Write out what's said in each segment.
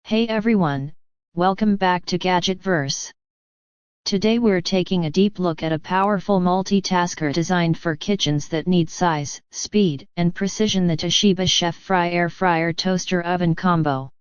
Hey everyone, welcome back to Gadgetverse. Today we're taking a deep look at a powerful multitasker designed for kitchens that need size, speed, and precision: the TOSHIBA ChefFry Air Fryer Toaster Oven Combo.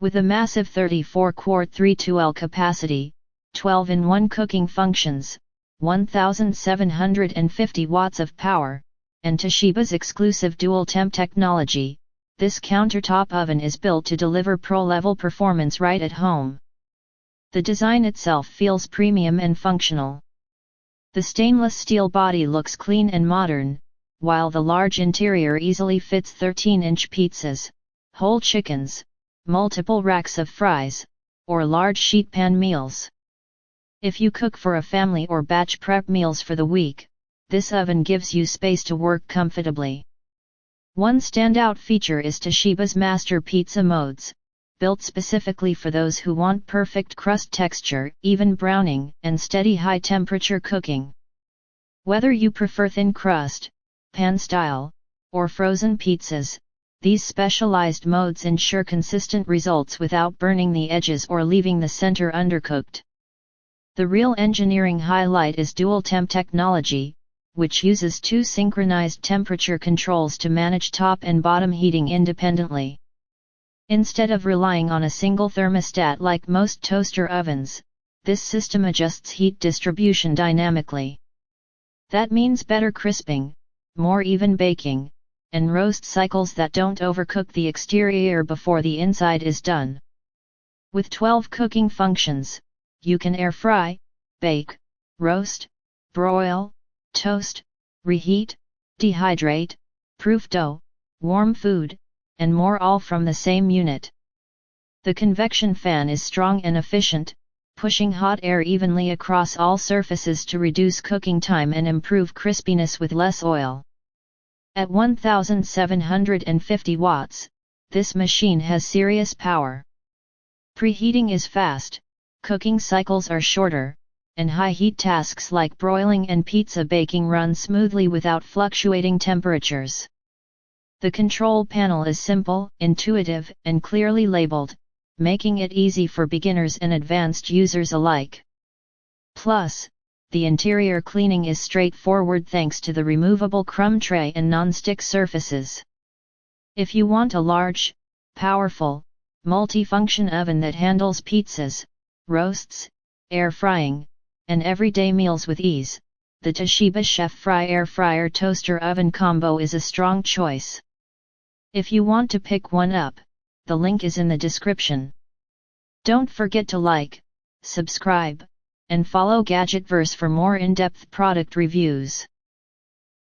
With a massive 34-quart 3-2L capacity, 12-in-1 cooking functions, 1,750 watts of power, and Toshiba's exclusive Dual-Temp Technology, this countertop oven is built to deliver pro-level performance right at home. The design itself feels premium and functional. The stainless steel body looks clean and modern, while the large interior easily fits 13-inch pizzas, whole chickens, multiple racks of fries, or large sheet pan meals. If you cook for a family or batch prep meals for the week, this oven gives you space to work comfortably. One standout feature is Toshiba's master pizza modes, built specifically for those who want perfect crust texture, even browning, and steady high-temperature cooking. Whether you prefer thin crust, pan-style, or frozen pizzas, these specialized modes ensure consistent results without burning the edges or leaving the center undercooked. The real engineering highlight is Dual-Temp Technology, which uses two synchronized temperature controls to manage top and bottom heating independently. Instead of relying on a single thermostat like most toaster ovens, this system adjusts heat distribution dynamically. That means better crisping, more even baking, and roast cycles that don't overcook the exterior before the inside is done. With 12 cooking functions, you can air fry, bake, roast, broil, toast, reheat, dehydrate, proof dough, warm food, and more, all from the same unit. The convection fan is strong and efficient, pushing hot air evenly across all surfaces to reduce cooking time and improve crispiness with less oil. At 1,750 watts, this machine has serious power. Preheating is fast, cooking cycles are shorter, and high-heat tasks like broiling and pizza baking run smoothly without fluctuating temperatures. The control panel is simple, intuitive, and clearly labeled, making it easy for beginners and advanced users alike. Plus, the interior cleaning is straightforward thanks to the removable crumb tray and non-stick surfaces. If you want a large, powerful, multi-function oven that handles pizzas, roasts, air frying, and everyday meals with ease, the TOSHIBA ChefFry Air Fryer Toaster Oven Combo is a strong choice. If you want to pick one up, the link is in the description. Don't forget to like, subscribe, and follow Gadgetverse for more in-depth product reviews.